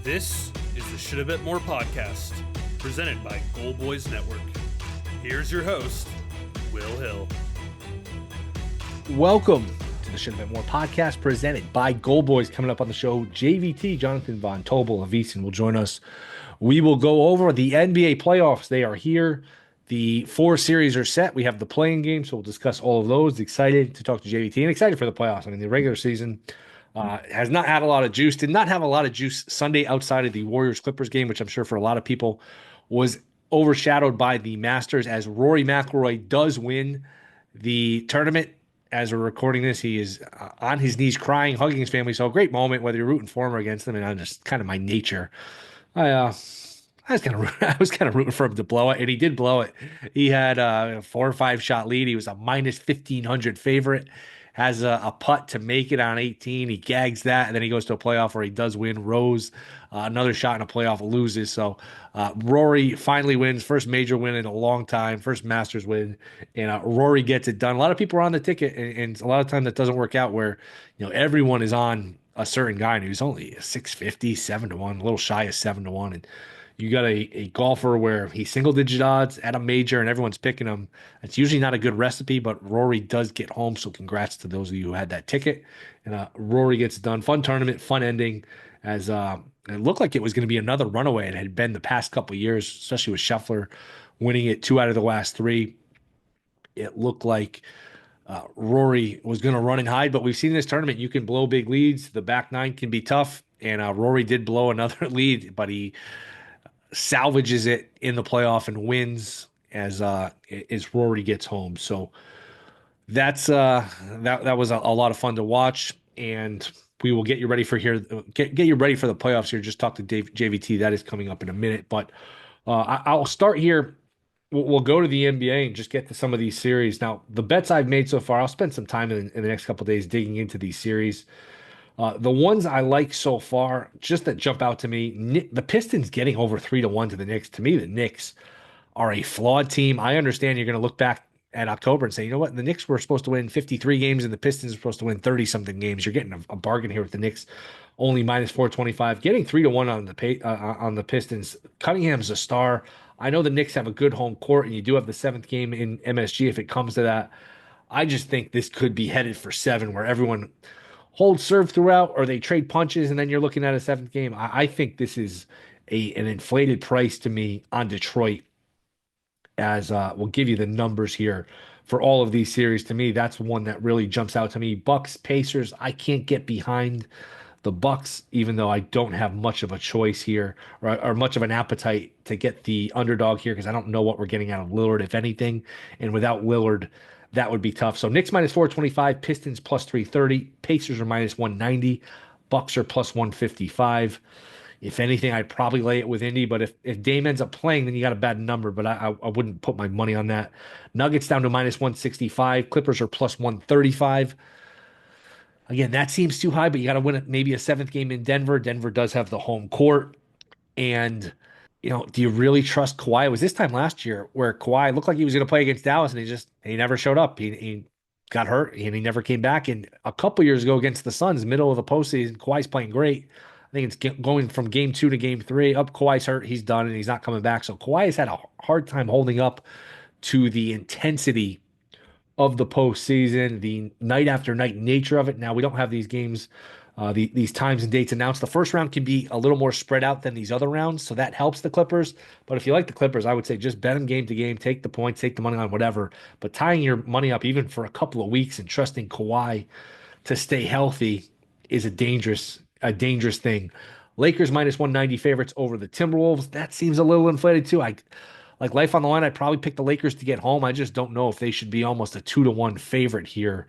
This is the Shoulda Bet More podcast, presented by Goal Boys Network. Here's your host, Will Hill. Welcome to the Shoulda Bet More podcast, presented by Goal Boys. Coming up on the show, JVT, Jonathan Von Tobel of VSiN will join us. We will go over the NBA playoffs. They are here. The 4 series are set. We have the playing game, so we'll discuss all of those. Excited to talk to JVT and excited for the playoffs. I mean, the regular season has not had a lot of juice, did not have a lot of juice Sunday outside of the Warriors-Clippers game, which I'm sure for a lot of people was overshadowed by the Masters, as Rory McIlroy does win the tournament. As we're recording this, he is on his knees crying, hugging his family. So a great moment, whether you're rooting for him or against him, and I'm just kind of my nature. I was kind of rooting for him to blow it, and he did blow it. He had a 4 or 5 shot lead. He was a minus 1,500 favorite. Has a putt to make it on 18. He gags that, and then he goes to a playoff where he does win. Rose, another shot in a playoff, loses. So Rory finally wins, first major win in a long time, first Masters win, and Rory gets it done. A lot of people are on the ticket, and a lot of time that doesn't work out where everyone is on a certain guy, and he's only 650, 7-1, a little shy of 7-1, and you got a golfer where he's single-digit odds at a major and everyone's picking him. It's usually not a good recipe, but Rory does get home, so congrats to those of you who had that ticket. And Rory gets done. Fun tournament, fun ending, as it looked like it was going to be another runaway. It had been the past couple of years, especially with Scheffler winning it 2 out of the last 3. It looked like Rory was going to run and hide, but we've seen in this tournament you can blow big leads. The back 9 can be tough, and Rory did blow another lead, but he salvages it in the playoff and wins as Rory gets home. So that's that was a lot of fun to watch, and we will get you ready for get you ready for the playoffs here. Just talk to JVT. That is coming up in a minute, but I'll start here. We'll go to the NBA and just get to some of these series. Now, the bets I've made so far, I'll spend some time in the next couple of days digging into these series. The ones I like so far, just that jump out to me, the Pistons getting over 3-1 to the Knicks. To me, the Knicks are a flawed team. I understand you're going to look back at October and say, you know what, the Knicks were supposed to win 53 games and the Pistons were supposed to win 30-something games. You're getting a bargain here with the Knicks, only minus 425. Getting 3-1 on the Pistons. Cunningham's a star. I know the Knicks have a good home court, and you do have the 7th game in MSG if it comes to that. I just think this could be headed for 7, where everyone hold serve throughout, or they trade punches, and then you're looking at a 7th game. I think this is an inflated price to me on Detroit, as we'll give you the numbers here for all of these series. To me, that's one that really jumps out to me. Bucks, Pacers, I can't get behind the Bucks, even though I don't have much of a choice here or much of an appetite to get the underdog here, because I don't know what we're getting out of Lillard, if anything. And without Lillard, that would be tough. So Knicks minus 425, Pistons plus 330, Pacers are minus 190, Bucks are plus 155. If anything, I'd probably lay it with Indy, but if Dame ends up playing, then you got a bad number, but I wouldn't put my money on that. Nuggets down to minus 165, Clippers are plus 135. Again, that seems too high, but you got to win maybe a 7th game in Denver. Denver does have the home court. And, do you really trust Kawhi? It was this time last year where Kawhi looked like he was going to play against Dallas, and he never showed up. He got hurt, and he never came back. And a couple years ago against the Suns, middle of the postseason, Kawhi's playing great. I think it's going from game 2 to game 3. Up, Kawhi's hurt. He's done, and he's not coming back. So Kawhi has had a hard time holding up to the intensity of the postseason, the night after night nature of it. Now, we don't have these games, these times and dates announced. The first round can be a little more spread out than these other rounds, so that helps the Clippers. But if you like the Clippers, I would say just bet them game to game, take the points, take the money line, whatever. But tying your money up even for a couple of weeks and trusting Kawhi to stay healthy is a dangerous thing. Lakers minus 190 favorites over the Timberwolves. That seems a little inflated too. Like life on the line, I'd probably pick the Lakers to get home. I just don't know if they should be almost a 2-1 favorite here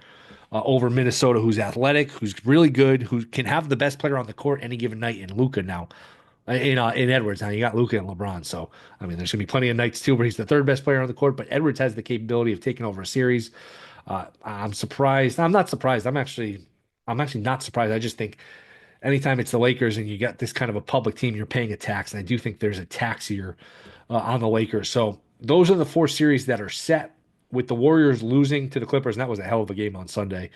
over Minnesota, who's athletic, who's really good, who can have the best player on the court any given night in Luka now. In Edwards. Now you got Luka and LeBron. So, I mean, there's going to be plenty of nights too where he's the 3rd best player on the court, but Edwards has the capability of taking over a series. I'm surprised. I'm not surprised. I'm actually not surprised. I just think anytime it's the Lakers and you got this kind of a public team, you're paying a tax. And I do think there's a tax here on the Lakers. So those are the 4 series that are set, with the Warriors losing to the Clippers. And that was a hell of a game on Sunday.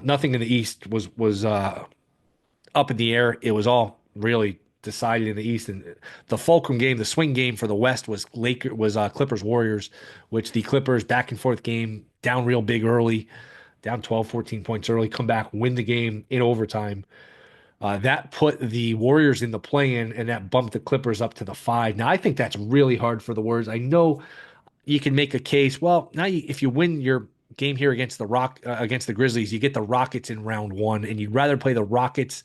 Nothing in the East was up in the air. It was all really decided in the East. And the fulcrum game, the swing game for the West was Clippers Warriors, which the Clippers back and forth game down real big early, down 12, 14 points early, come back, win the game in overtime. That put the Warriors in the play-in, and that bumped the Clippers up to the 5. Now, I think that's really hard for the Warriors. I know you can make a case. Well, now if you win your game here against against the Grizzlies, you get the Rockets in round 1, and you'd rather play the Rockets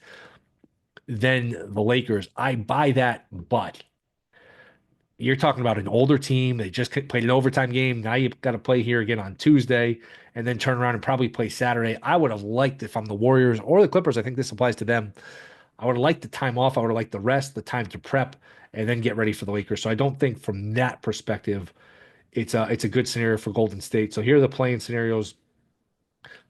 than the Lakers. I buy that, but you're talking about an older team. They just played an overtime game. Now you've got to play here again on Tuesday and then turn around and probably play Saturday. I would have liked, if I'm the Warriors or the Clippers, I think this applies to them. I would have liked the time off. I would have liked the rest, the time to prep, and then get ready for the Lakers. So I don't think from that perspective, it's a good scenario for Golden State. So here are the playing scenarios.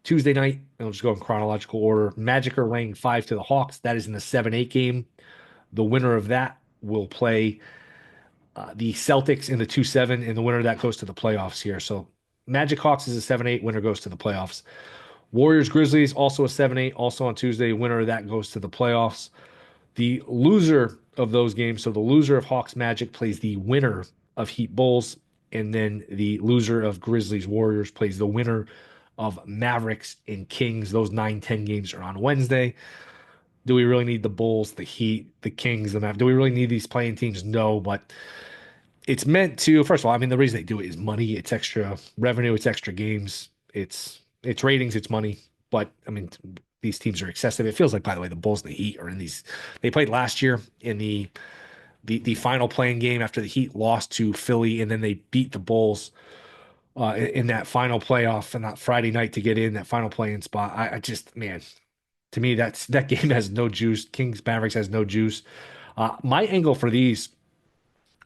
Tuesday night, and I'll just go in chronological order. Magic are laying 5 to the Hawks. That is in the 7-8 game. The winner of that will play the Celtics in the 2-7, and the winner of that goes to the playoffs here. So Magic Hawks is a 7-8, winner goes to the playoffs. Warriors Grizzlies, also a 7-8, also on Tuesday, winner of that goes to the playoffs. The loser of those games, so the loser of Hawks Magic plays the winner of Heat Bulls, and then the loser of Grizzlies Warriors plays the winner of Mavericks and Kings. Those 9-10 games are on Wednesday. Do we really need the Bulls, the Heat, the Kings, the Mavericks? Do we really need these playing teams? No, but it's meant to, first of all, I mean, the reason they do it is money. It's extra revenue. It's extra games. It's ratings. It's money. But, I mean, these teams are excessive. It feels like, by the way, the Bulls and the Heat are in these. They played last year in the final playing game after the Heat lost to Philly, and then they beat the Bulls in that final playoff and that Friday night to get in that final playing spot. I just, man, to me, that game has no juice. Kings Mavericks has no juice. My angle for these,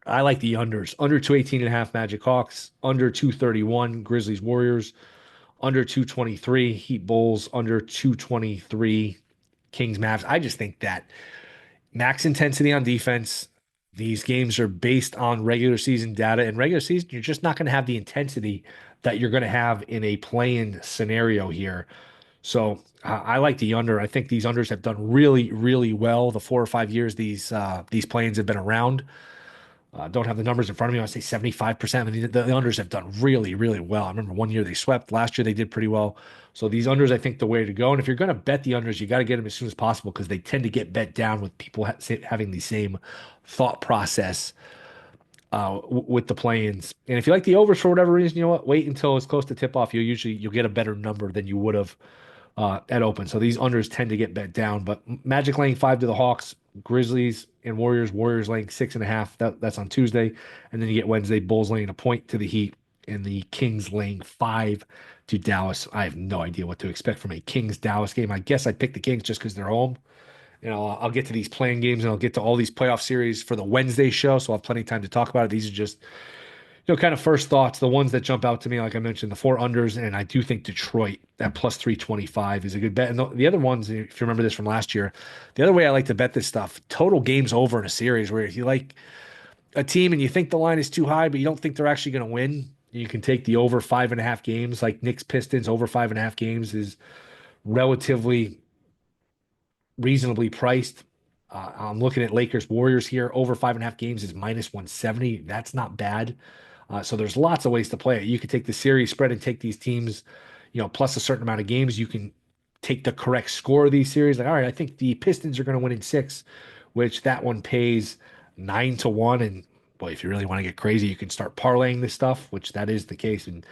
I like the unders. Under 218.5 Magic Hawks, under 231 Grizzlies Warriors, under 223 Heat Bulls, under 223 Kings Mavs. I just think that max intensity on defense. These games are based on regular season data. In regular season, you're just not going to have the intensity that you're going to have in a play-in scenario here. So I like the under. I think these unders have done really, really well the 4 or 5 years these play-ins have been around. Don't have the numbers in front of me. I want to say 75%. I mean, the unders have done really, really well. I remember one year they swept. Last year they did pretty well. So these unders, I think, the way to go. And if you're going to bet the unders, you got to get them as soon as possible because they tend to get bet down with people having the same thought process with the play-ins. And if you like the overs for whatever reason, you know what? Wait until it's close to tip-off. You'll get a better number than you would have at open. So these unders tend to get bet down. But Magic laying 5 to the Hawks, Grizzlies and Warriors laying 6.5. That's on Tuesday. And then you get Wednesday, Bulls laying a point to the Heat and the Kings laying 5 to Dallas. I have no idea what to expect from a Kings-Dallas game. I guess I'd pick the Kings just because they're home. You know, I'll get to these playing games and I'll get to all these playoff series for the Wednesday show. So I'll have plenty of time to talk about it. These are just, kind of first thoughts, the ones that jump out to me, like I mentioned, the 4 unders, and I do think Detroit at plus 325 is a good bet. And the other ones, if you remember this from last year, the other way I like to bet this stuff, total games over in a series, where if you like a team and you think the line is too high, but you don't think they're actually going to win, you can take the over 5.5 games, like Knicks Pistons over 5.5 games is relatively reasonably priced. I'm looking at Lakers Warriors here, over 5.5 games is minus 170. That's not bad. So there's lots of ways to play it. You could take the series spread and take these teams, plus a certain amount of games. You can take the correct score of these series. Like, all right, I think the Pistons are going to win in 6, which that one pays 9 to 1. And boy, if you really want to get crazy, you can start parlaying this stuff, which that is the case. And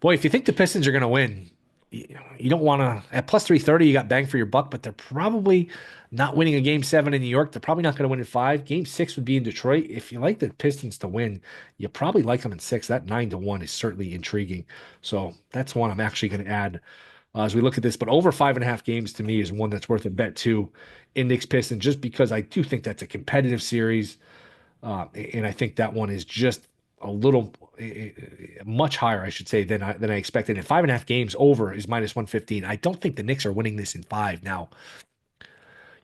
boy, if you think the Pistons are going to win, you don't want to, at plus 330, you got bang for your buck, but they're probably not winning a game 7 in New York. They're probably not going to win in 5. Game 6 would be in Detroit. If you like the Pistons to win, you probably like them in 6. That 9 to 1 is certainly intriguing. So that's one I'm actually going to add as we look at this. But over 5.5 games to me is one that's worth a bet too. Index Pistons, just because I do think that's a competitive series. And I think that one is just a little much higher, I should say, than I expected. And 5.5 games over is minus 115. I don't think the Knicks are winning this in 5. Now,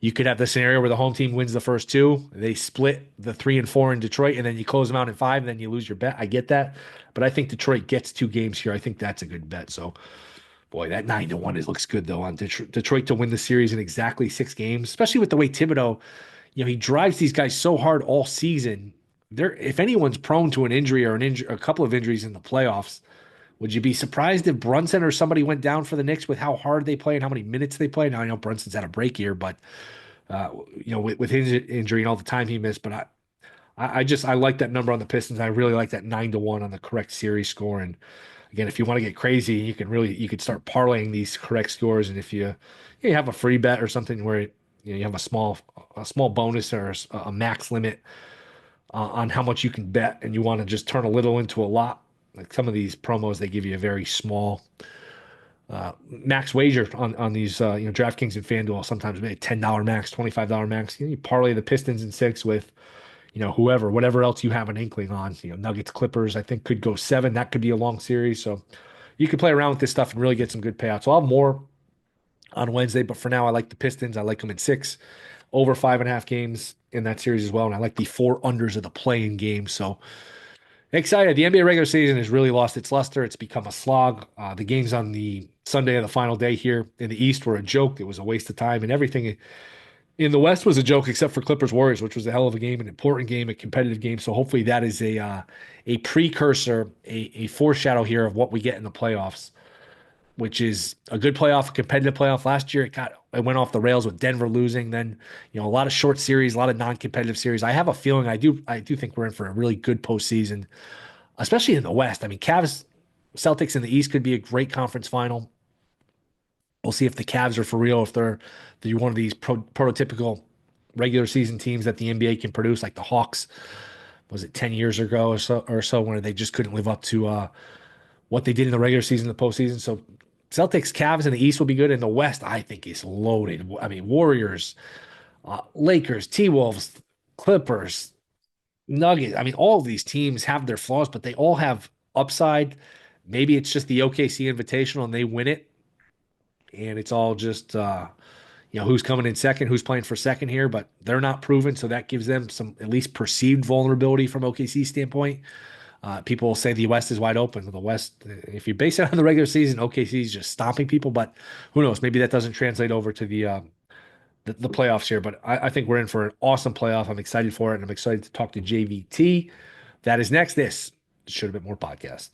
you could have the scenario where the home team wins the first 2, they split the 3 and 4 in Detroit, and then you close them out in 5, and then you lose your bet. I get that, but I think Detroit gets 2 games here. I think that's a good bet. So, boy, that 9 to 1 looks good though on Detroit to win the series in exactly 6 games, especially with the way Thibodeau. he drives these guys so hard all season. If anyone's prone to an injury or a couple of injuries in the playoffs, would you be surprised if Brunson or somebody went down for the Knicks with how hard they play and how many minutes they play? Now I know Brunson's had a break here, but with his injury and all the time he missed, but I like that number on the Pistons. I really like that 9-1 on the correct series score. And again, if you want to get crazy, you could start parlaying these correct scores. And if you have a free bet or something where you have a small bonus or a max limit on how much you can bet, and you want to just turn a little into a lot. Like some of these promos, they give you a very small max wager on these. DraftKings and FanDuel sometimes maybe $10 max, $25 max. You parlay the Pistons in 6 with whatever else you have an inkling on. Nuggets, Clippers, I think could go 7. That could be a long series. So you could play around with this stuff and really get some good payouts. So I'll have more on Wednesday, but for now, I like the Pistons. I like them in 6, over 5.5 games in that series as well. And I like the 4 unders of the play-in game. So excited. The NBA regular season has really lost its luster. It's become a slog. The games on the Sunday of the final day here in the East were a joke. It was a waste of time, and everything in the West was a joke except for Clippers Warriors, which was a hell of a game, an important game, a competitive game. So hopefully that is a precursor, a foreshadow here of what we get in the playoffs, which is a good playoff, a competitive playoff. Last year it went off the rails with Denver losing. Then a lot of short series, a lot of non-competitive series. I have a feeling I do think we're in for a really good postseason, especially in the West. I mean, Cavs, Celtics in the East could be a great conference final. We'll see if the Cavs are for real, if they're one of these prototypical regular season teams that the NBA can produce, like the Hawks. Was it 10 years ago or so when they just couldn't live up to what they did in the regular season, the postseason? So Celtics, Cavs in the East will be good. In the West, I think is loaded. I mean, Warriors, Lakers, T-Wolves, Clippers, Nuggets. I mean, all of these teams have their flaws, but they all have upside. Maybe it's just the OKC Invitational and they win it. And it's all just who's coming in second, who's playing for second here, but they're not proven, so that gives them some at least perceived vulnerability from OKC standpoint. People will say the West is wide open. The West, if you base it on the regular season, OKC is just stomping people, but who knows? Maybe that doesn't translate over to the playoffs here. But I think we're in for an awesome playoff. I'm excited for it, and I'm excited to talk to JVT. That is next. This Shoulda Bet More podcast.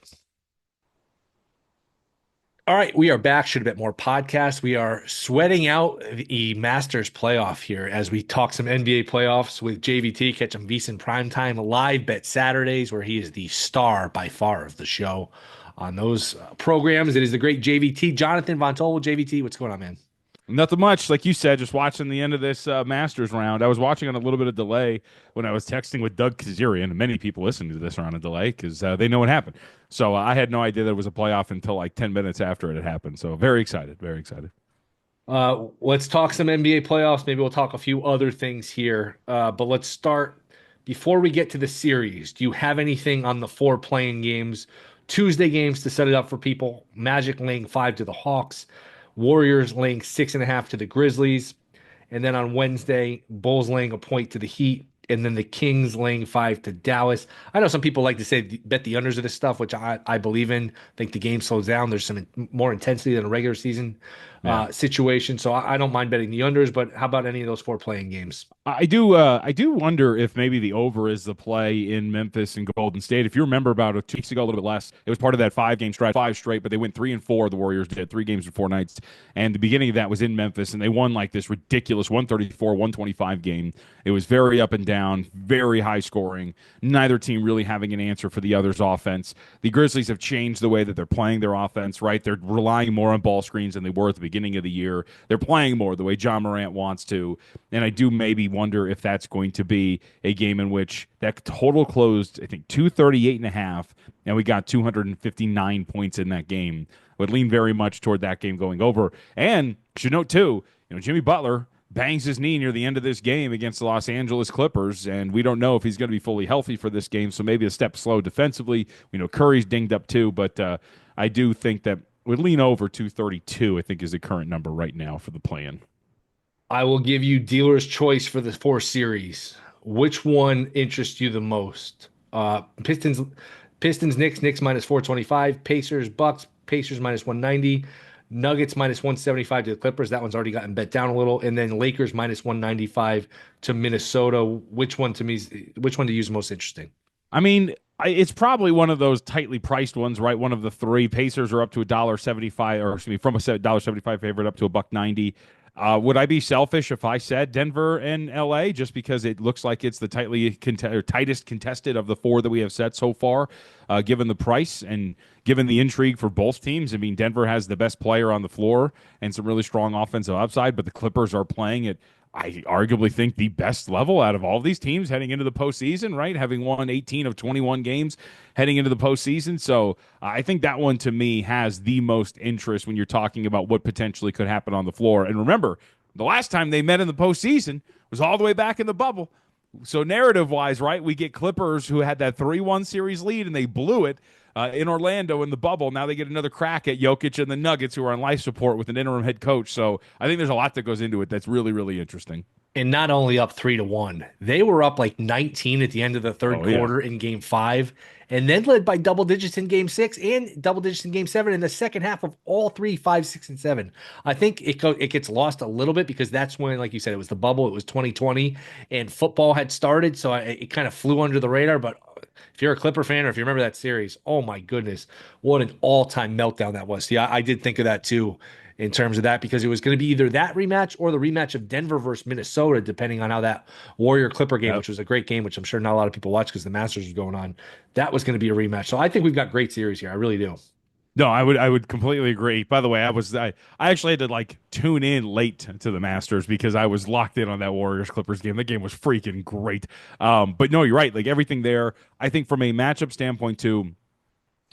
All right, we are back. Shoulda Bet More podcast. We are sweating out the Masters playoff here as we talk some NBA playoffs with JVT. Catch him VSiN Primetime live bet Saturdays, where he is the star by far of the show on those programs. It is the great JVT, Jonathan Von Tobel. JVT, what's going on, man? Nothing much. Like you said, just watching the end of this Masters round. I was watching on a little bit of delay when I was texting with Doug Kazarian, and many people listening to this are on a delay because they know what happened. So I had no idea there was a playoff until like 10 minutes after it had happened. So very excited, very excited. Let's talk some NBA playoffs. Maybe we'll talk a few other things here. But let's start, before we get to the series, do you have anything on the 4 playing games? Tuesday games to set it up for people. Magic laying 5 to the Hawks. Warriors laying 6.5 to the Grizzlies. And then on Wednesday, Bulls laying a point to the Heat. And then the Kings laying 5 to Dallas. I know some people like to say bet the unders of this stuff, which I believe in. I think the game slows down. There's some more intensity than a regular season situation. So I don't mind betting the unders, but how about any of those 4 playing games? I do wonder if maybe the over is the play in Memphis and Golden State. If you remember about 2 weeks ago, a little bit less, it was part of that 5-game stretch, 5 straight, but they went 3-4. The Warriors did 3 games in 4 nights. And the beginning of that was in Memphis, and they won like this ridiculous 134-125 game. It was very up and down, very high scoring. Neither team really having an answer for the other's offense. The Grizzlies have changed the way that they're playing their offense, right? They're relying more on ball screens than they were at the beginning of the year. They're playing more the way John Morant wants to. And I do maybe wonder if that's going to be a game in which that total closed, I think, 238.5, and we got 259 points in that game. Would lean very much toward that game going over. And should note, too, Jimmy Butler bangs his knee near the end of this game against the Los Angeles Clippers, and we don't know if he's going to be fully healthy for this game, so maybe a step slow defensively. We know Curry's dinged up too, but I do think that would lean over 232, I think is the current number right now for the play-in. I will give you dealer's choice for the 4 series. Which one interests you the most? Pistons, Knicks minus 425, Pacers, Bucks, Pacers minus 190, Nuggets minus 175 to the Clippers. That one's already gotten bet down a little. And then Lakers minus 195 to Minnesota. Which one to me? Which one to use most interesting? I mean, it's probably one of those tightly priced ones, right? One of the three. Pacers are up to $1.75, or excuse me, from a $1.75 favorite up to $1.90. Would I be selfish if I said Denver and LA just because it looks like it's the tightest contested of the four that we have set so far, given the price and given the intrigue for both teams? I mean, Denver has the best player on the floor and some really strong offensive upside, but the Clippers are playing at, I arguably think, the best level out of all of these teams heading into the postseason, right? Having won 18 of 21 games heading into the postseason. So I think that one to me has the most interest when you're talking about what potentially could happen on the floor. And remember, the last time they met in the postseason was all the way back in the bubble. So narrative-wise, right, we get Clippers who had that 3-1 series lead and they blew it in Orlando in the bubble. Now they get another crack at Jokic and the Nuggets, who are on life support with an interim head coach. So I think there's a lot that goes into it that's really, really interesting. And not only up 3-1, they were up like 19 at the end of the third quarter in game 5, and then led by double digits in game 6 and double digits in game 7 in the second half of all 3, 5, 6, and 7. I think it gets lost a little bit because that's when, like you said, it was the bubble. It was 2020 and football had started. So it kind of flew under the radar. But if you're a Clipper fan or if you remember that series, oh my goodness, what an all-time meltdown that was. Yeah, I did think of that too, in terms of that, because it was going to be either that rematch or the rematch of Denver versus Minnesota, depending on how that Warrior Clipper game, which was a great game, which I'm sure not a lot of people watched because the Masters was going on, that was going to be a rematch. So I think we've got great series here. I really do. No, I would completely agree. By the way, I actually had to like tune in late to the Masters because I was locked in on that Warriors Clippers game. That game was freaking great. But no, you're right. Like everything there, I think from a matchup standpoint too,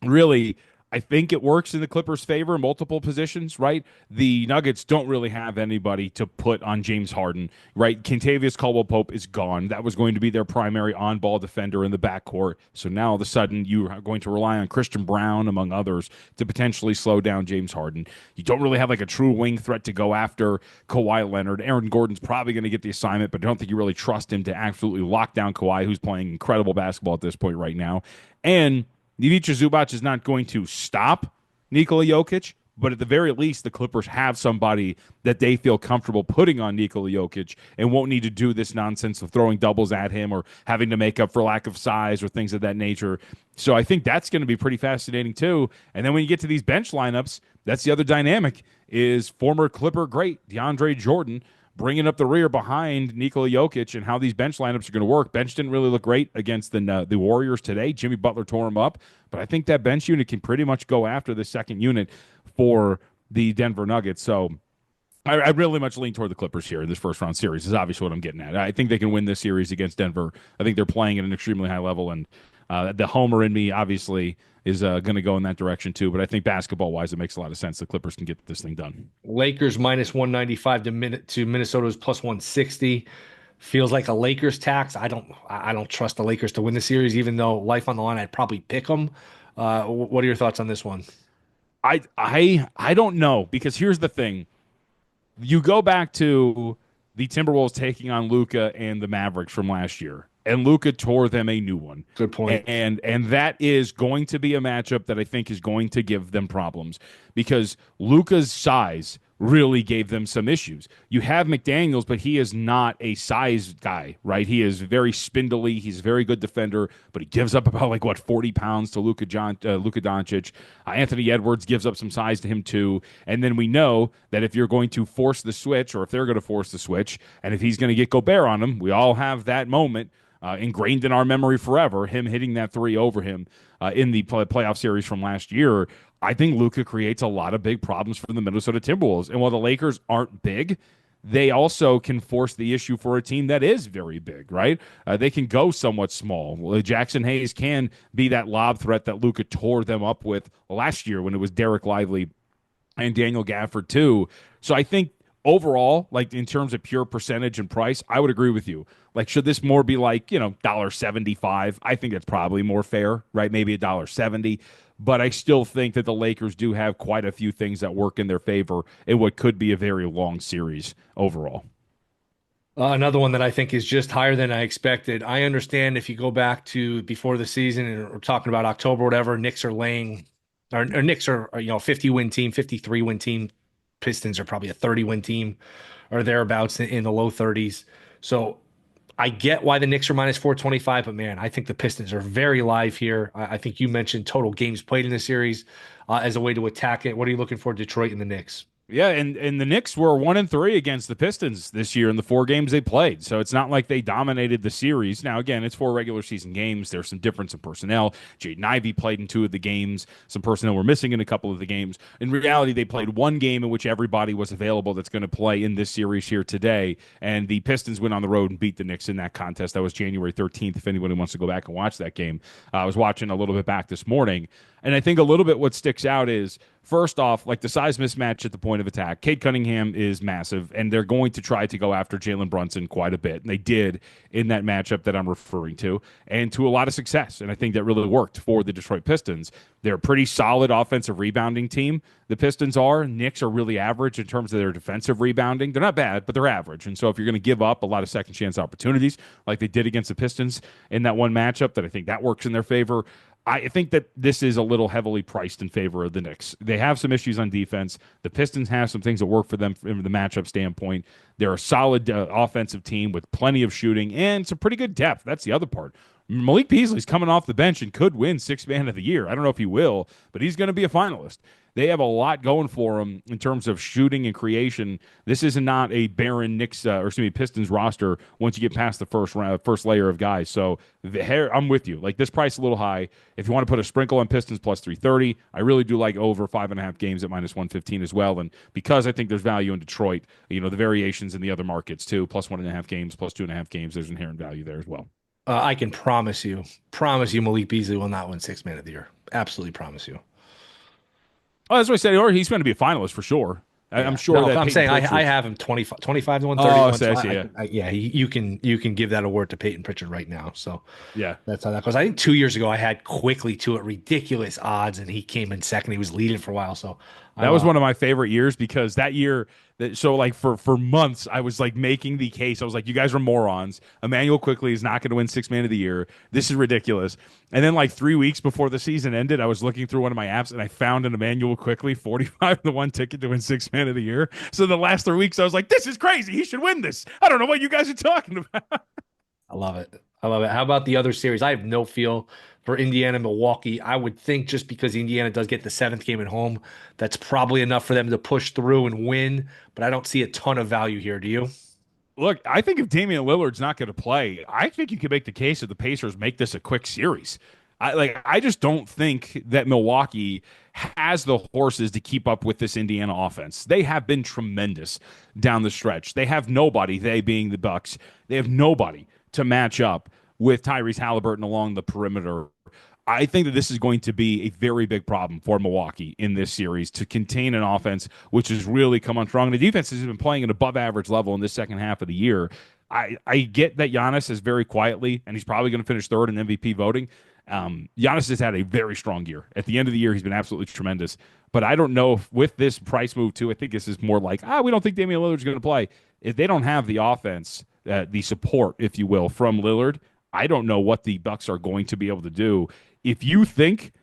really, I think it works in the Clippers' favor in multiple positions, right? The Nuggets don't really have anybody to put on James Harden, right? Kentavious Caldwell-Pope is gone. That was going to be their primary on-ball defender in the backcourt. So now all of a sudden you are going to rely on Christian Brown, among others, to potentially slow down James Harden. You don't really have like a true wing threat to go after Kawhi Leonard. Aaron Gordon's probably going to get the assignment, but I don't think you really trust him to absolutely lock down Kawhi, who's playing incredible basketball at this point right now. And Ivica Zubac is not going to stop Nikola Jokic, but at the very least, the Clippers have somebody that they feel comfortable putting on Nikola Jokic and won't need to do this nonsense of throwing doubles at him or having to make up for lack of size or things of that nature. So I think that's going to be pretty fascinating too. And then when you get to these bench lineups, that's the other dynamic, is former Clipper great DeAndre Jordan bringing up the rear behind Nikola Jokic, and how these bench lineups are going to work. Bench didn't really look great against the Warriors today. Jimmy Butler tore him up, but I think that bench unit can pretty much go after the second unit for the Denver Nuggets. So I really much lean toward the Clippers here in this first round series is obviously what I'm getting at. I think they can win this series against Denver. I think they're playing at an extremely high level, and the homer in me obviously is going to go in that direction too. But I think basketball-wise, it makes a lot of sense. The Clippers can get this thing done. Lakers minus 195 to Minnesota's plus 160. Feels like a Lakers tax. I don't trust the Lakers to win the series, even though life on the line, I'd probably pick them. What are your thoughts on this one? I don't know, because here's the thing. You go back to the Timberwolves taking on Luka and the Mavericks from last year, and Luka tore them a new one. Good point. And that is going to be a matchup that I think is going to give them problems, because Luka's size really gave them some issues. You have McDaniels, but he is not a size guy, right? He is very spindly. He's a very good defender, but he gives up about 40 pounds to Luka Doncic. Anthony Edwards gives up some size to him too. And then we know that if you're going to force the switch, or if they're going to force the switch, and if he's going to get Gobert on him, we all have that moment ingrained in our memory forever, him hitting that three over him in the playoff series from last year. I think Luka creates a lot of big problems for the Minnesota Timberwolves. And while the Lakers aren't big, they also can force the issue for a team that is very big, right? They can go somewhat small. Well, Jackson Hayes can be that lob threat that Luka tore them up with last year when it was Derek Lively and Daniel Gafford too. So I think overall, in terms of pure percentage and price, I would agree with you. Should this more be $1.75? I think that's probably more fair, right? Maybe $1.70. But I still think that the Lakers do have quite a few things that work in their favor in what could be a very long series overall. Another one that I think is just higher than I expected. I understand if you go back to before the season and we're talking about October, whatever, Knicks are laying Or Knicks are 50-win team, 53-win team. Pistons are probably a 30-win team or thereabouts in the low 30s. So I get why the Knicks are minus 425, but man, I think the Pistons are very live here. I think you mentioned total games played in the series as a way to attack it. What are you looking for, Detroit and the Knicks? Yeah, and the Knicks were 1-3 against the Pistons this year in the 4 games they played. So it's not like they dominated the series. Now, again, it's 4 regular season games. There's some difference in personnel. Jaden Ivey played in 2 of the games. Some personnel were missing in a couple of the games. In reality, they played 1 game in which everybody was available that's going to play in this series here today. And the Pistons went on the road and beat the Knicks in that contest. That was January 13th, if anybody wants to go back and watch that game. I was watching a little bit back this morning. And I think a little bit what sticks out is, first off, like the size mismatch at the point of attack. Cade Cunningham is massive, and they're going to try to go after Jalen Brunson quite a bit. And they did in that matchup that I'm referring to, and to a lot of success. And I think that really worked for the Detroit Pistons. They're a pretty solid offensive rebounding team. The Pistons are. Knicks are really average in terms of their defensive rebounding. They're not bad, but they're average. And so if you're going to give up a lot of second chance opportunities like they did against the Pistons in that one matchup, that I think that works in their favor. I think that this is a little heavily priced in favor of the Knicks. They have some issues on defense. The Pistons have some things that work for them from the matchup standpoint. They're a solid offensive team with plenty of shooting and some pretty good depth. That's the other part. Malik Beasley's coming off the bench and could win Sixth Man of the Year. I don't know if he will, but he's going to be a finalist. They have a lot going for them in terms of shooting and creation. This is not a barren Pistons roster once you get past the first layer of guys. So I'm with you. Like, this price is a little high. If you want to put a sprinkle on Pistons plus 330, I really do like over 5.5 games at minus 115 as well. And because I think there's value in Detroit, the variations in the other markets too, plus 1.5 games, plus 2.5 games, there's inherent value there as well. I can promise you Malik Beasley will not win Sixth Man of the Year. Absolutely promise you. Oh, that's what I said. Or he's going to be a finalist for sure. Yeah. I'm sure that. I'm saying I have him 25 to 130. Oh, yeah, you can give that award to Peyton Pritchard right now. So yeah, that's how that goes. I think 2 years ago I had Quickly to at ridiculous odds, and he came in second. He was leading for a while. So that was one of my favorite years, because that year. So like for months, I was like making the case. I was like, you guys are morons. Emmanuel Quickly is not going to win Sixth Man of the Year. This is ridiculous. And then like 3 weeks before the season ended, I was looking through one of my apps and I found an Emmanuel Quickly 45-1 ticket to win Sixth Man of the Year. So the last 3 weeks, I was like, this is crazy. He should win this. I don't know what you guys are talking about. I love it. How about the other series? I have no feel for Indiana, Milwaukee. I would think just because Indiana does get the 7th game at home, that's probably enough for them to push through and win. But I don't see a ton of value here. Do you? Look, I think if Damian Lillard's not going to play, I think you could make the case that the Pacers make this a quick series. I just don't think that Milwaukee has the horses to keep up with this Indiana offense. They have been tremendous down the stretch. They have nobody, they being the Bucks, they have nobody to match up with Tyrese Halliburton along the perimeter. I think that this is going to be a very big problem for Milwaukee in this series to contain an offense which has really come on strong. The defense has been playing at above average level in this second half of the year. I get that Giannis is very quietly, and he's probably going to finish third in MVP voting. Giannis has had a very strong year. At the end of the year, he's been absolutely tremendous. But I don't know if with this price move too, I think this is more like, we don't think Damian Lillard's going to play. If they don't have the offense, the support, if you will, from Lillard, I don't know what the Bucks are going to be able to do. If you think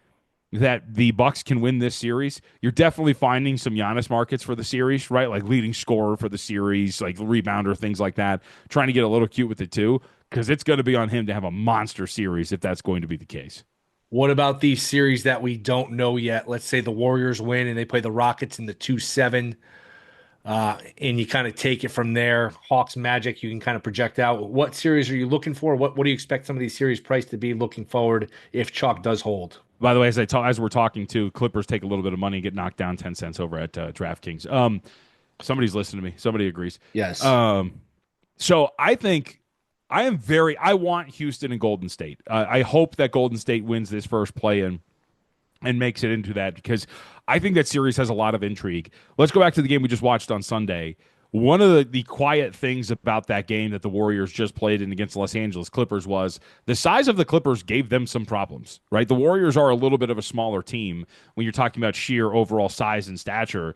that the Bucks can win this series, you're definitely finding some Giannis markets for the series, right? Like leading scorer for the series, like rebounder, things like that. Trying to get a little cute with it too, because it's going to be on him to have a monster series if that's going to be the case. What about these series that we don't know yet? Let's say the Warriors win and they play the Rockets in the 2-7. And you kind of take it from there. Hawks Magic, you can kind of project out. What series are you looking for? What do you expect some of these series price to be looking forward if chalk does hold? By the way, as we're talking to, Clippers take a little bit of money and get knocked down 10 cents over at DraftKings. Somebody's listening to me. Somebody agrees. Yes. So I want Houston and Golden State. I hope that Golden State wins this first play-in and makes it into that, because I think that series has a lot of intrigue. Let's go back to the game we just watched on Sunday. One of the quiet things about that game that the Warriors just played in against the Los Angeles Clippers was the size of the Clippers gave them some problems, right? The Warriors are a little bit of a smaller team when you're talking about sheer overall size and stature.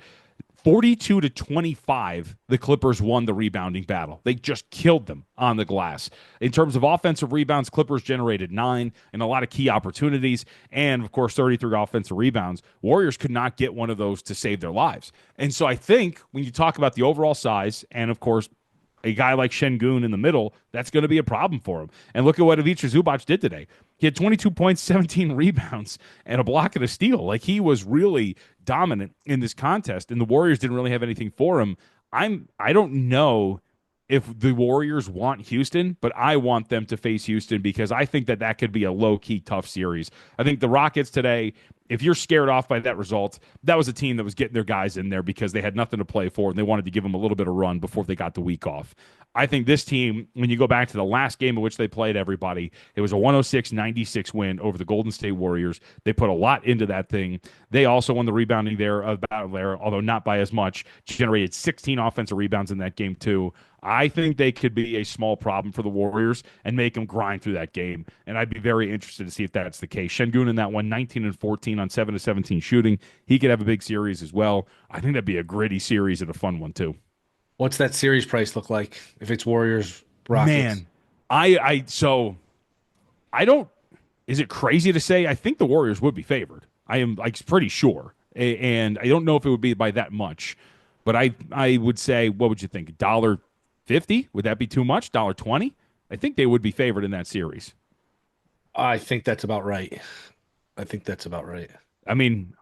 42-25, the Clippers won the rebounding battle. They just killed them on the glass. In terms of offensive rebounds, Clippers generated 9 and a lot of key opportunities, and of course 33 offensive rebounds. Warriors could not get one of those to save their lives. And so I think when you talk about the overall size, and of course a guy like Şengün in the middle, that's going to be a problem for him. And look at what Ivica Zubac did today. He had 22 points, 17 rebounds, and a block and a steal. Like, he was really dominant in this contest, and the Warriors didn't really have anything for him. I don't know if the Warriors want Houston, but I want them to face Houston because I think that could be a low-key tough series. I think the Rockets today, if you're scared off by that result, that was a team that was getting their guys in there because they had nothing to play for, and they wanted to give them a little bit of run before they got the week off. I think this team, when you go back to the last game in which they played everybody, it was a 106-96 win over the Golden State Warriors. They put a lot into that thing. They also won the rebounding there, although not by as much. Generated 16 offensive rebounds in that game, too. I think they could be a small problem for the Warriors and make them grind through that game, and I'd be very interested to see if that's the case. Şengün in that one, 19-14 on 7-17 shooting. He could have a big series as well. I think that'd be a gritty series and a fun one, too. What's that series price look like if it's Warriors Rockets? Man, I don't. Is it crazy to say? I think the Warriors would be favored. I am pretty sure, and I don't know if it would be by that much, but I would say, what would you think? $1.50? Would that be too much? $1.20? I think they would be favored in that series. I think that's about right. I mean,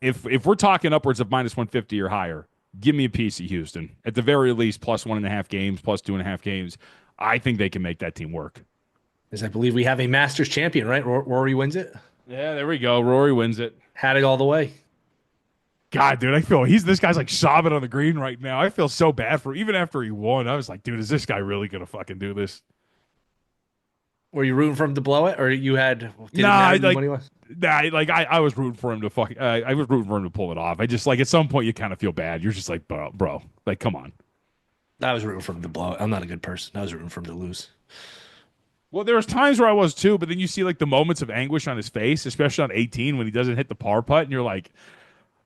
if we're talking upwards of minus 150 or higher, give me a piece of Houston. At the very least, plus 1.5 games, plus 2.5 games. I think they can make that team work. As I believe we have a Masters champion, right? Rory wins it. Yeah, there we go. Rory wins it. Had it all the way. God, dude, I feel this guy's like sobbing on the green right now. I feel so bad for him. Even after he won, I was like, dude, is this guy really going to fucking do this? Were you rooting for him to blow it, or you had? I was rooting for him to I was rooting for him to pull it off. I just at some point you kind of feel bad. You're just like, bro, like, come on. I was rooting for him to blow it. I'm not a good person. I was rooting for him to lose. Well, there was times where I was too, but then you see the moments of anguish on his face, especially on 18 when he doesn't hit the par putt, and you're like,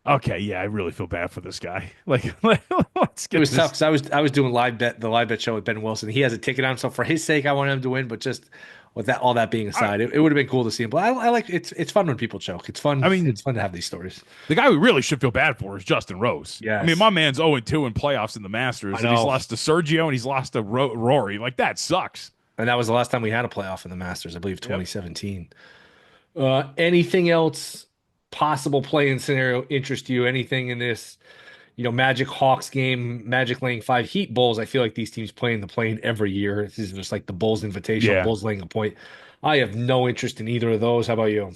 okay, yeah, I really feel bad for this guy. Let's get. It was tough because I was doing the live bet show with Ben Wilson. He has a ticket on, so for his sake, I wanted him to win. But just with all that being aside, it would have been cool to see him. But I like it's fun when people choke. It's fun. I mean, it's fun to have these stories. The guy we really should feel bad for is Justin Rose. Yeah, I mean, my man's 0-2 in playoffs in the Masters, and he's lost to Sergio and he's lost to Rory. Like, that sucks. And that was the last time we had a playoff in the Masters, I believe, 2017. Yep. Anything else? Possible play-in scenario interest you? Anything in this, Magic Hawks game, Magic laying 5, Heat Bulls? I feel like these teams play in the play-in every year. This is just like the Bulls Invitational, Bulls laying a point. I have no interest in either of those. How about you?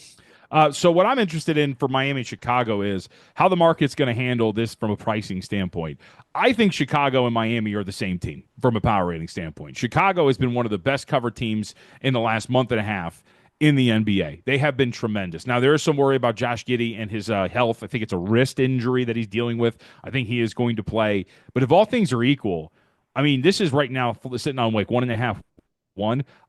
So what I'm interested in for Miami and Chicago is how the market's going to handle this from a pricing standpoint. I think Chicago and Miami are the same team from a power rating standpoint. Chicago has been one of the best covered teams in the last month and a half in the NBA. They have been tremendous. Now, there is some worry about Josh Giddey and his health. I think it's a wrist injury that he's dealing with. I think he is going to play. But if all things are equal, I mean, this is right now sitting on 1.5.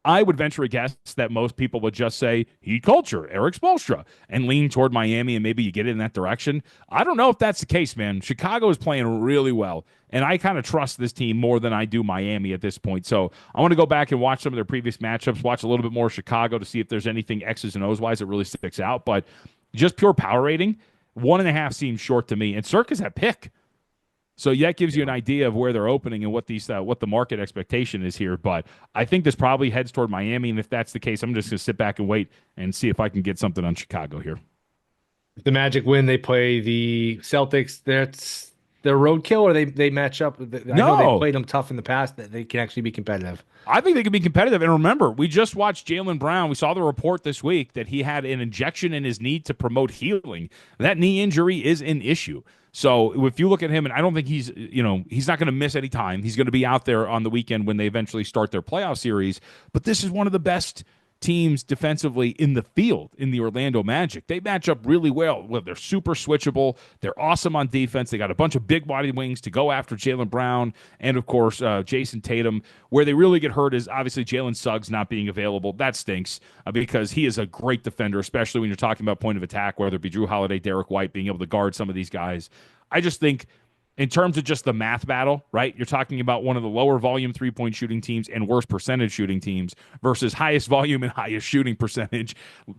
I would venture a guess that most people would just say Heat culture, Eric Spoelstra, and lean toward Miami, and maybe you get it in that direction. I don't know if that's the case, man. Chicago is playing really well, and I kind of trust this team more than I do Miami at this point. So I want to go back and watch some of their previous matchups, watch a little bit more Chicago to see if there's anything X's and O's wise that really sticks out. But just pure power rating, 1.5 seems short to me, and Circa's at pick. So that gives you an idea of where they're opening and what the market expectation is here. But I think this probably heads toward Miami, and if that's the case, I'm just going to sit back and wait and see if I can get something on Chicago here. The Magic win. They play the Celtics. That's their roadkill, or they match up. I know they played them tough in the past. That they can actually be competitive. I think they can be competitive. And remember, we just watched Jaylen Brown. We saw the report this week that he had an injection in his knee to promote healing. That knee injury is an issue. So if you look at him, and I don't think he's not going to miss any time. He's going to be out there on the weekend when they eventually start their playoff series. But this is one of the best teams defensively in the field in the Orlando Magic. They match up really well. They're super switchable. They're awesome on defense. They got a bunch of big body wings to go after Jaylen Brown and, of course, Jason Tatum. Where they really get hurt is obviously Jalen Suggs not being available. That stinks because he is a great defender, especially when you're talking about point of attack, whether it be Drew Holiday, Derek White, being able to guard some of these guys. I just think in terms of just the math battle, right? You're talking about one of the lower volume 3-point shooting teams and worst percentage shooting teams versus highest volume and highest shooting percentage.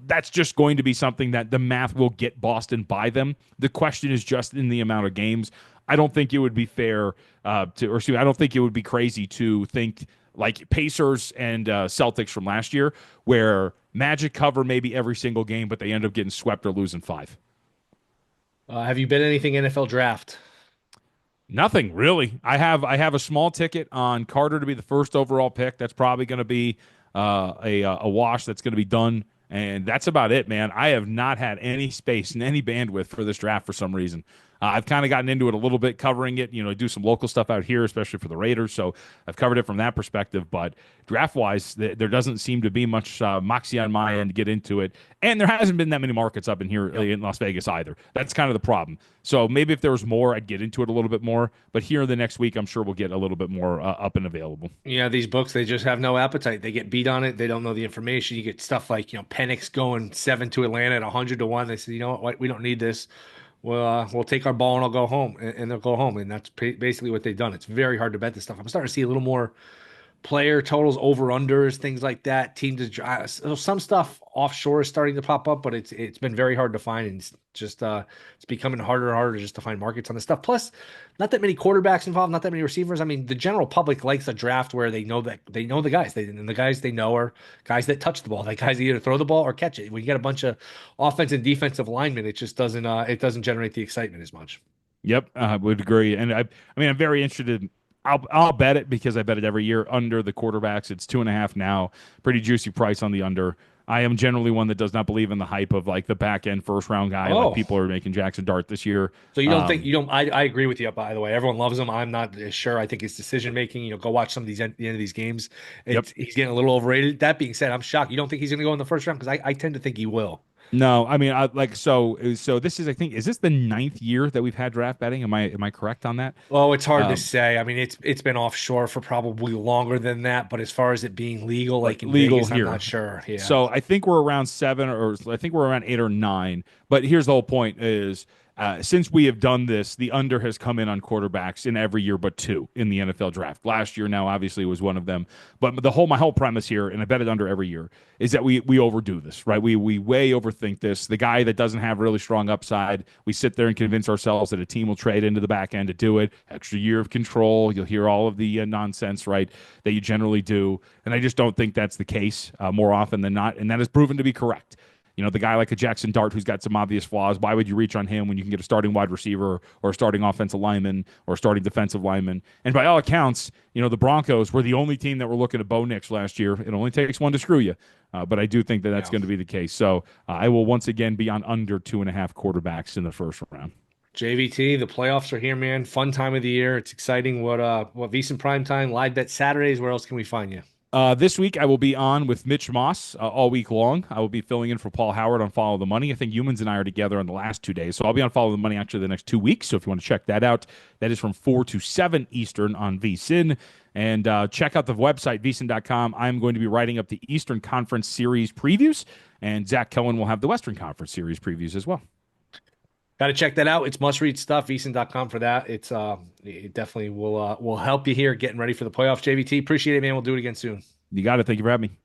That's just going to be something that the math will get Boston by them. The question is just in the amount of games. I don't think it would be fair I don't think it would be crazy to think like Pacers and Celtics from last year, where Magic cover maybe every single game, but they end up getting swept or losing 5. Have you been anything NFL draft? Nothing really. I have a small ticket on Carter to be the first overall pick. That's probably going to be a wash. That's going to be done, and that's about it, man. I have not had any space and any bandwidth for this draft for some reason. I've kind of gotten into it a little bit, covering it. Do some local stuff out here, especially for the Raiders. So I've covered it from that perspective. But draft-wise, there doesn't seem to be much moxie on my end to get into it. And there hasn't been that many markets up in here in Las Vegas either. That's kind of the problem. So maybe if there was more, I'd get into it a little bit more. But here the next week, I'm sure we'll get a little bit more up and available. Yeah, these books, they just have no appetite. They get beat on it. They don't know the information. You get stuff like, Penix going 7 to Atlanta at 100 to 1. They say, you know what, we don't need this. We'll take our ball and I'll go home, and they'll go home, and that's basically what they've done. It's very hard to bet this stuff. I'm starting to see a little more player totals, over unders, things like that. Some stuff offshore is starting to pop up, but it's been very hard to find, and it's just it's becoming harder and harder just to find markets on this stuff. Plus, not that many quarterbacks involved, not that many receivers. I mean, the general public likes a draft where they know the guys, and the guys they know are guys that touch the ball, like guys that either throw the ball or catch it. When you get a bunch of offensive and defensive linemen, it just doesn't generate the excitement as much. Yep, I would agree. And I mean, I'm very interested. I'll bet it because I bet it every year under the quarterbacks. It's 2.5 now. Pretty juicy price on the under. I am generally one that does not believe in the hype of like the back end first round guy. Oh. Like people are making Jackson Dart this year. So you don't think you don't? I agree with you. By the way, everyone loves him. I'm not as sure. I think his decision making. Go watch some of the end of these games. He's getting a little overrated. That being said, I'm shocked. You don't think he's going to go in the first round? Because I tend to think he will. No, I mean, so this is, I think, is this the 9th year that we've had draft betting? Am I correct on that? Oh, it's hard to say. I mean, it's been offshore for probably longer than that, but as far as it being legal, like in legal Vegas, here, I'm not sure. Yeah. So I think we're around 7, or I think we're around 8 or 9. But here's the whole point: is since we have done this, the under has come in on quarterbacks in every year but 2 in the NFL draft. Last year, now obviously was one of them. But my whole premise here, and I bet it under every year, is that we overdo this, right? We way overthink this. The guy that doesn't have really strong upside, we sit there and convince ourselves that a team will trade into the back end to do it. Extra year of control. You'll hear all of the nonsense, right, that you generally do. And I just don't think that's the case more often than not. And that has proven to be correct. The guy like a Jackson Dart who's got some obvious flaws, why would you reach on him when you can get a starting wide receiver or a starting offensive lineman or a starting defensive lineman? And by all accounts, the Broncos were the only team that were looking at Bo Nix last year. It only takes one to screw you. But I do think that that's going to be the case. So I will once again be on under 2.5 quarterbacks in the first round. JVT, the playoffs are here, man. Fun time of the year. It's exciting. What VSiN Primetime, live bet Saturdays. Where else can we find you? This week I will be on with Mitch Moss all week long. I will be filling in for Paul Howard on Follow the Money. I think Humans and I are together on the last 2 days, so I'll be on Follow the Money actually the next 2 weeks. So if you want to check that out, that is from 4 to 7 Eastern on VSiN. And check out the website, VSiN.com. I'm going to be writing up the Eastern Conference Series previews, and Zach Cohen will have the Western Conference Series previews as well. Got to check that out. It's must-read stuff. VSiN.com for that. It definitely will help you here getting ready for the playoffs. JVT, appreciate it, man. We'll do it again soon. You got it. Thank you for having me.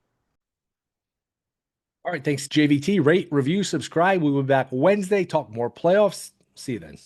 All right, thanks, JVT. Rate, review, subscribe. We will be back Wednesday. Talk more playoffs. See you then.